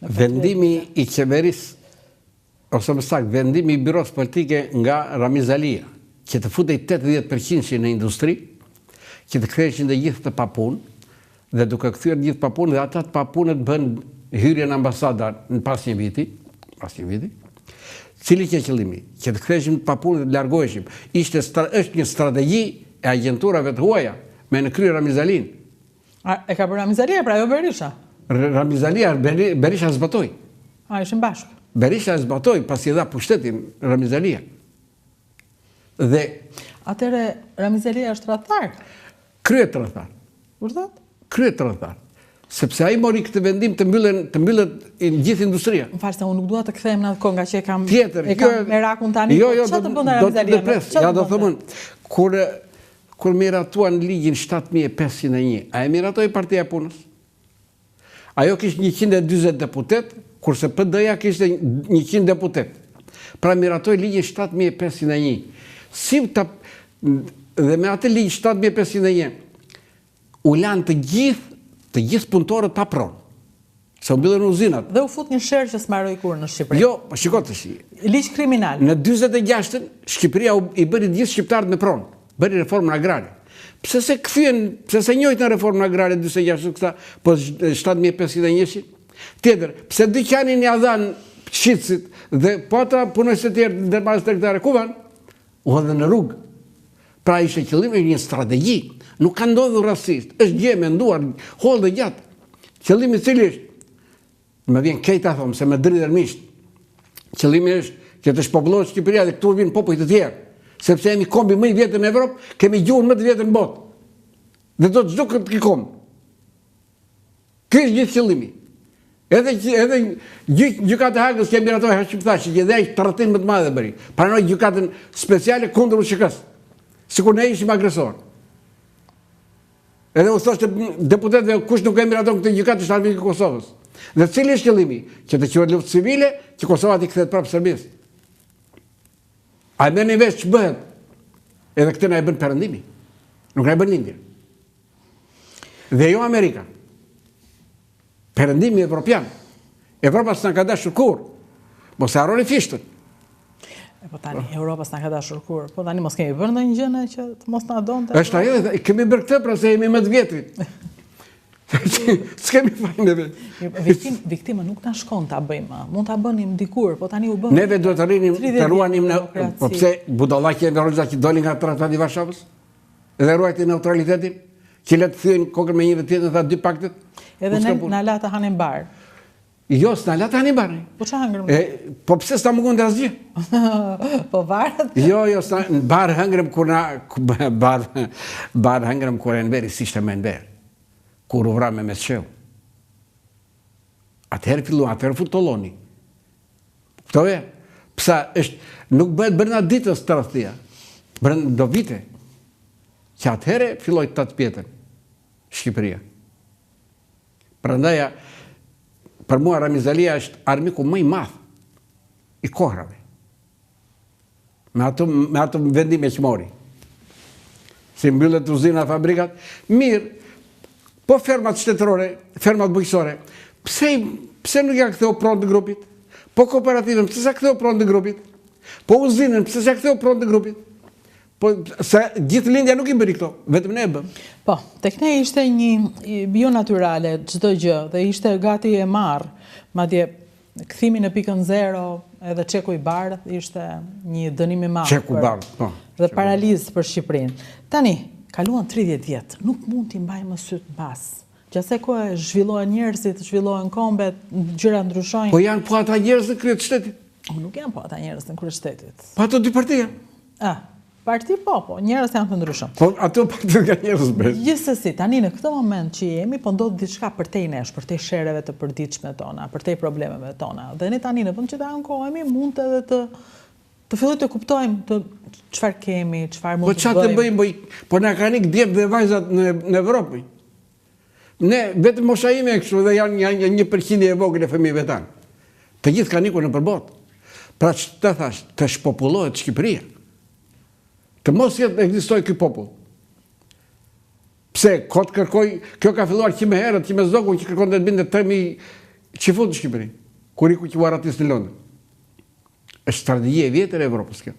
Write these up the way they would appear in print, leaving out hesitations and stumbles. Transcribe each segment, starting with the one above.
Vendimi i qeverisë, ose më saktë, vendimi i byros politike nga Ramiz Alia, që të futej 80% në industri, që të ktheheshin të gjithë të papunë, dhe duke kthyer të gjithë papunë, dhe ata të papunët bën hyrje në ambasada në pas një viti, cili që qëllimi, që të ktheheshim të papunë dhe të largoheshim. Është një strategji e agjenturave të huaja, me në krye Ramiz Alin. E ka bërë Ramiz Alia, pra jo Berisha? Ramiz Alia, Berisha zbatoi. Ishin bashkë. Berisha zbatoi pasi dha pushtetin Ramiz Alia. Dhe atëre Ramiz Alia është tradhtar? Kryet tradhtar. Vërtet? Kryet tradhtar. Sepse ai mori këtë vendim të mbyllet gjithë industria. Më falë se unë nuk dua të kthehem në atë kohë nga që e kam merakun tani. Çfarë të bën Ramiz Alia? Ja do thëmën, kur miratuan ligjin 7501, a e miratoi Partia e Punës? Ajo kishte 140 deputet, kurse PD-ja kishte 100 deputet. Pra miratoi ligjin 7501. Dhe me atë ligj 7501 u lanë të gjithë punëtorët pa pronë. Se u mbyllën uzinat. Dhe u fut një sherr që s'mbaroi kur në Shqipëri. Jo, shiko tash. Ligj kriminal. Në 46-ën Shqipëria i bëri gjithë shqiptarët me pronë. Bëri reformën agrare. Pse se njojtë në reformën agrare 46 këta, po 7501? Tjetër, pse dyqanin ja dhanë shqitësit dhe po ata punojnë të tjerë në bazë tregtare ku van? U hodhën në rrugë. Pra ishte qëllimi një strategji. Nuk ka ndodhur rastësisht. Është gjë menduar, hollë dhe gjatë. Qëllimi i cili është, më vjen keq ta them se më dridhermisht. Qëllimi është që të shpopullohet Shqipëria dhe këtu vinë popull të tjerë. Sepse jemi kombi më i vjetër në Evropë, kemi gjuhën më të vjetër në botë. Dhe do të çdo këtë kom. Ky është gjithë qëllimi. Edhe gjykata e Hagës që miratoi Hashimtashi, që dhe ai tradhtim më të madh e bëri. Pranoi gjykatën speciale kundër UÇK-s. Sikur ne ishim agresor. Edhe u thoshte deputetëve kush nuk e miraton këtë gjykatë është armik i Kosovës. Dhe cili është qëllimi? Që të quhet luftë civile, që Kosova t'i kthehet prapë Serbisë. A e merrni vesh ç'bëhet? Edhe këtë na e bën Perëndimi. Nuk na e bën India. Dhe jo Amerika. Perëndimi evropian. Evropa s'na ka dashur kurrë. Mos e harroni fishtën. Po tani Europa s'na ka dashur kurrë. Po tani mos kemi bërë ndonjë gjë që të mos na donte. Është ajo, kemi bërë këtë pra se jemi më të vjetrit. S'kemi fajin neve. Viktima nuk na shkon ta bëjmë. Mund ta bënim dikur, po tani u bën. Neve duhet të rrinim, të ruanim në, po pse budallaqi e Verozha që doli nga Tratati i Varshavës? Edhe ruajti neutralitetin, që le të thyen kokën me njëri tjetrin tha dy paktet. Edhe ne na la të hanim bar. Jo, s'na la të hanim bar. Po ç'a hëngrëm? Po pse s'ta mungon të asgjë? Po varet. Jo, bar hëngrëm kur na bar hëngrëm kur e nveri si ishte më nver. Kur u vra me mesqeu. Atëherë futolloni. Kuptove? Psa nuk bëhet brenda ditës tradhtia. Brenda do vite. Që atëherë filloi të pjetën Shqipëria. Prandaj për mua Ramiz Alia është armiku më i madh i kohrave. Me ato vendime që mori. Si mbyllet uzina, fabrikat, mirë. Po fermat shtetërore, fermat bujqësore, pse nuk ja ktheu pronë të grupit? Po kooperativën, pse sa ktheu pronë të grupit? Po uzinën, pse sa ktheu pronë të grupit? Po se gjithë lindja nuk i bëri këto, vetëm ne e bëm. Po, tek ne ishte një bionatyrale çdo gjë dhe ishte gati e marr. Madje kthimi në pikën 0 edhe çeku i bardh ishte një dënim i madh. Çeku i bardh, po. Dhe paralizë për Shqipërinë. Tani kaluan 30 vjet, nuk mund t'i mbajmë syt mbas. Gjasë kohë zhvillohen njerëzit, zhvillohen kombet, gjëra ndryshojnë. Po janë po ata njerëz në krye të shtetit? Nuk janë po ata njerëz në krye të shtetit. Po ato dy partia? Parti po, njerëz janë të ndryshëm. Po ato parti nga njerëz bëj. Gjithsesi, tani në këtë moment që jemi, po ndodh diçka përtej nesh, përtej shereve të përditshme tona, përtej problemeve tona. Dhe ne tani në vend që të ankohemi, mund edhe të fillojmë të kuptojmë çfarë kemi, çfarë mund të bëjmë. Po çfarë të bëjmë? Po na kanë djep dhe vajzat në Evropë. Ne vetëm mosha ime kështu dhe janë 1% e vogël e fëmijëve tan. Të gjithë kanë ikur në përbot. Pra ç'të thash, të shpopullohet Shqipëria. Të mos jetë ekzistoj ky popull. Pse kot kërkoj, kjo ka filluar që më herët, që më zogun që kërkon të binte 3000 Që fut në Shqipëri? Kur i ku që varatis në Londën? është strategjia e vjetër e Evropës kjo.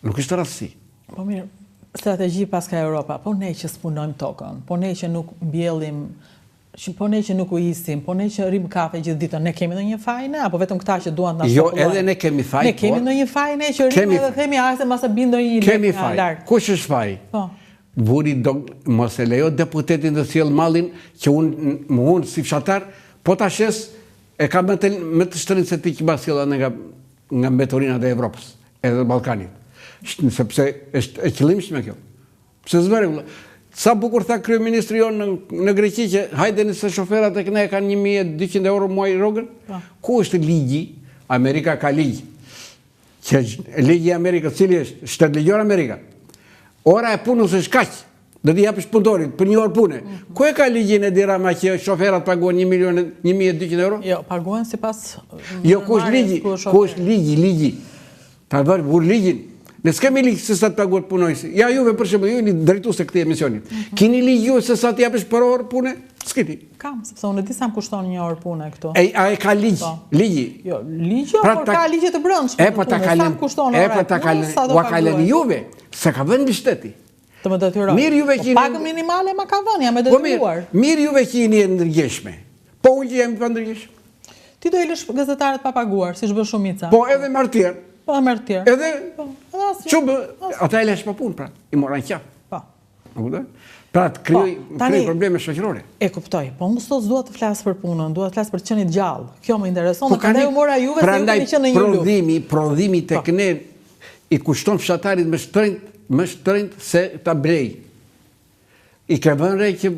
Nuk është rastësi. Po mirë, strategji pas ka Europa, po ne që s'punojmë tokën, po ne që nuk mbjellim, po ne që nuk u isim, po ne që rrim kafe gjithë ditën, ne kemi ndonjë fajne apo vetëm këta që duan të na Jo, edhe ne kemi faj. Ne kemi ndonjë fajne që rrim edhe themi se mos e bin ndonjë kemi faj. Kush është faj? Po. Vuri mos e lejo deputetin të sjell mallin që unë si fshatar, po ta shes e ka më të shtrenjtë se ti që ba sjella nga mbetorinat e Evropës, edhe Ballkanit. Sepse është e qëllimshme kjo. Pse zbërë? Sa bukur tha kryeministri jonë në Greqi që hajde nëse shoferat e këne kanë 1200 euro muaj rrogën? Ku është ligji? Amerika ka ligj. Që ligji i Amerikës, cili është? Shtërligjor Amerika. Ora e punës është kaq. Do t'i japësh punëtorit për një orë pune. Ku e ka ligjin e dirama që shoferat paguan 1.200.000 euro? Jo, paguan sipas. Jo, ku është ligji? Ku është ligji? Ta vërë vur ligjin. Ne s'kemi ligj se sa të paguat punojësi. Ja juve për shembull, ju jeni drejtues e këtij emisionit. Keni ligj ju se sa të japësh për orë pune? S'keni. Kam, sepse unë di sa më kushton një orë pune këtu. A e ka ligj? Ligji. Jo, ligj, por ka ligje të brendshme. Po ta kalën. Po ta kalën. Ua kalën juve. Se ka vënë shteti. Të më detyroj. Mirë juve që pagë minimale ma ka vënë, jam e detyruar. Mirë juve që jeni ndërgjegjshme. Po unë që jam pa ndërgjegjshëm. Ti do i lësh gazetarët pa paguar, siç bën shumica. Po edhe martir. Po merr tjerë. Edhe çubë, ata e lësh pa punë pra, i moran qaf. Po. A kuptoj? Pra të krijoj probleme shoqërore. E kuptoj, po unë sot dua të flas për punën, dua të flas për të qenë gjallë. Kjo më intereson, prandaj u mora juve se ju keni qenë në një luftë. Prodhimi tek ne i kushton fshatarit më shtrenjtë se ta blej. I ka vënë re që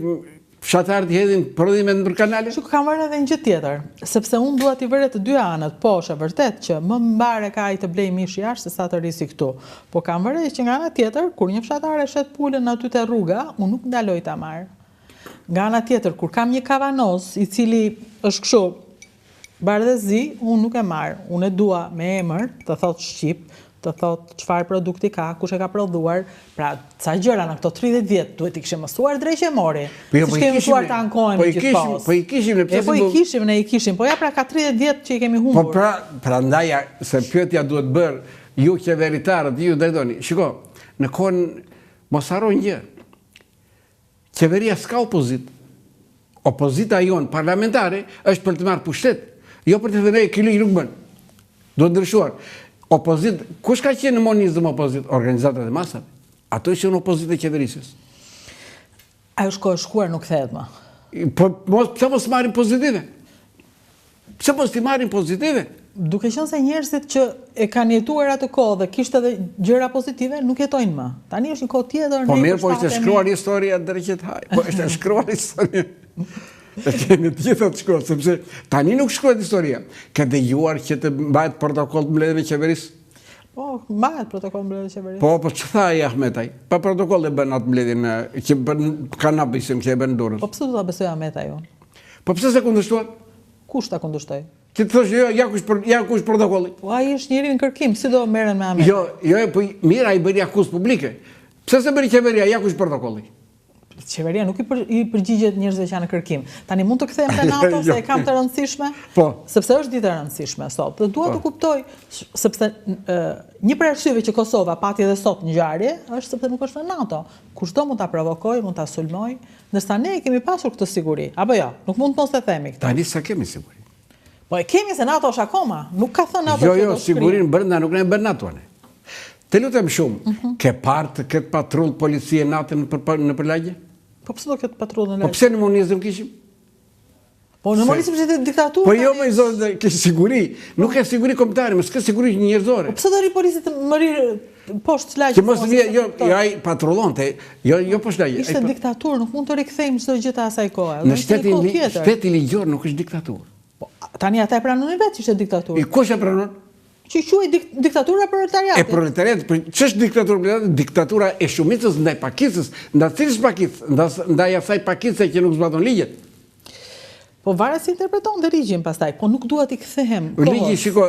fshatarët i hedhin prodhimet nëpër kanale? Shuk, kam vënë edhe një gjë tjetër, sepse unë dua t'i vëre të dy anët, po është e vërtet që më mbare ka ai të blej mish jashtë se sa të risi këtu. Po kam vëre që nga ana tjetër, kur një fshatare shet pulën aty te rruga, unë nuk ndaloj ta marr. Nga ana tjetër, kur kam një kavanoz i cili është kështu bardhëzi, unë nuk e marr. Unë e dua me emër, të thotë shqip, të thotë çfarë produkti ka, kush e ka prodhuar, pra ca gjëra në këto 30 vjet duhet i kishim mësuar drejtë mori. Siç kemi mësuar të ankohemi gjithpas. Po i kishim ne pse? Po i kishim, ne i kishim, po ja pra ka 30 vjet që i kemi humbur. Po prandaj se pyetja duhet bërë ju qeveritarët, ju drejtoni. Shiko, në kohën mos harroni gjë. Qeveria s'ka opozit. Opozita jon parlamentare është për të marrë pushtet, jo për të thënë ky ligj nuk bën. Duhet ndryshuar. Opozit, kush ka qenë në monizëm opozit? Organizatat e masave. Ato që në opozit e qeverisës. Ajo shko e shkuar nuk thehet më. Pse mos marrin pozitive? Pse mos ti marrin pozitive? Duke qenë se njerëzit që e kanë jetuar atë kohë dhe kishte edhe gjëra pozitive, nuk jetojnë më. Tani është një kohë tjetër. Po mirë, po ishte shkruar historia drejt haj. Po ishte shkruar historia. E kemi të gjitha të shkruar, sepse tani nuk shkruhet historia. Ka dëgjuar që të mbahet protokoll të mbledhjeve qeverisë? Po, mbahet protokoll mbledhjeve qeverisë. Po ç'tha ai Ahmetaj? Pa protokoll e bën atë mbledhjen që bën kanabisin që e bën Durrës. Po pse do ta besoj Ahmetaj unë? Po pse se kundërshtuat? Kush ta kundërshtoi? Ti thosh ja kush protokolli. Po ai është njëri në kërkim, si do merren me Ahmetaj? Jo, po mira ai bëri akuzë publike. Pse se bëri qeveria ja kush protokolli? Qeveria nuk i përgjigjet njerëzve që janë në kërkim. Tani mund të kthehem te NATO se e kam të rëndësishme? Po. Sepse është ditë e rëndësishme sot. Dhe dua të kuptoj, sepse një prej arsyeve që Kosova pati edhe sot ngjarje është sepse nuk është në NATO. Kushdo mund ta provokojë, mund ta sulmojë, ndërsa ne kemi pasur këtë siguri. Apo jo, nuk mund të mos e themi këtë. Tani sa kemi siguri. Po e kemi se NATO është akoma, nuk ka thënë NATO se do të sigurin brenda nuk ne bën NATO ne. Të lutem shumë, ke partë këtë patrull policie natë në përlagje? Po pse do këtë patrull në lagje? Po pse në monizëm kishim? Po në monizëm ishte diktaturë. Po jo më i zonë ke siguri, nuk ka siguri kombëtare, më s'ka siguri njerëzore. Po pse do ri policit më ri poshtë lagje? Që mos vjen, jo ai patrullonte, jo poshtë lagje. Ishte diktaturë, nuk mund të rikthejmë çdo gjë të asaj kohe. Në shteti ligjor nuk është diktaturë. Po tani ata e pranonin vetë që ishte diktaturë. I kush e pranon? Që quhet diktatura proletariatit. E proletariatit, ç'është diktatura proletariatit? Diktatura e shumicës ndaj pakicës, ndaj cilës pakicë? Ndaj asaj pakice që nuk zbaton ligjet. Po varet si interpreton dhe ligjin pastaj, po nuk dua t'i kthehem. Ligji, shiko,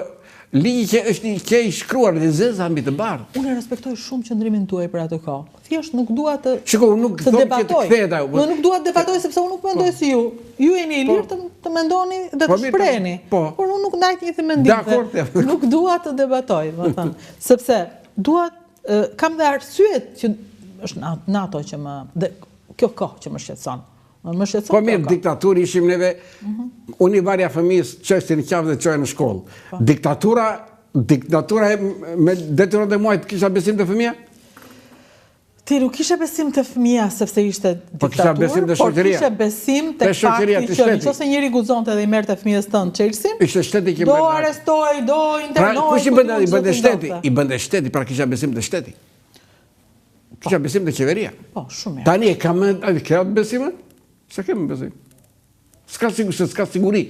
ligji që i shkruar dhe zeza mbi të bardhë. Unë e respektoj shumë qëndrimin tuaj për atë kohë. Thjesht nuk dua të nuk të thom që të debatoj. kthehet ajo. Unë nuk dua të debatoj sepse unë nuk mendoj si ju. Ju jeni i lirë të mendoni dhe të shpreheni. Por unë nuk ndaj të njëjtin mendim. Nuk dua të debatoj, domethënë, sepse dua kam dhe arsyet që është NATO që më dhe kjo kohë që më shqetëson. Më shqetëson. Po mirë, diktaturë ishim neve, unë i varja fëmijës çështjen e qafë dhe çoja në shkollë. Diktatura me detyron dhe muaj të kisha besim të fëmija? Ti nuk kishe besim të fëmija sepse ishte diktaturë, por kishe besim të fakti që nëse njëri guxonte dhe i merrte fëmijës tënd Chelsea, ishte shteti që do arrestoj, do internoj. Kush i bënte shteti, pra kisha besim të shteti. Kisha besim të qeveria. Po, shumë mirë. Tani e kam këtë besimin? Se kemë besim. S'ka siguri.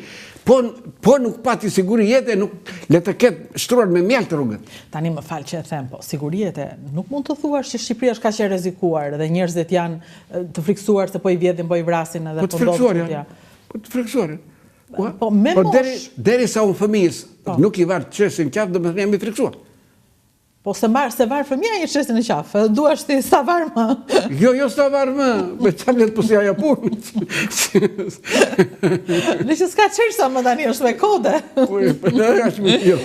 Po nuk pati siguri jetë, nuk le të ketë shtruar me mjalt të rrugët. Tani më falë që e them, po, siguriete, nuk mund të thuash që Shqipëria është kaq e rrezikuar dhe njerëzit janë të friksuar se po i vjedhin, po i vrasin edhe po ndodhin ja. Po të friksuar. Po me mosh. Deri sa unë fëmijës nuk i varë çeshin qafë, do të jam i friksuar. Po se varë fëmija një qesin në qafë, duash ti sa varë më. Jo sa varë më, me tablet përsi aja punë. Në që s'ka qërë sa më tani është me kode. Po, është me kjo.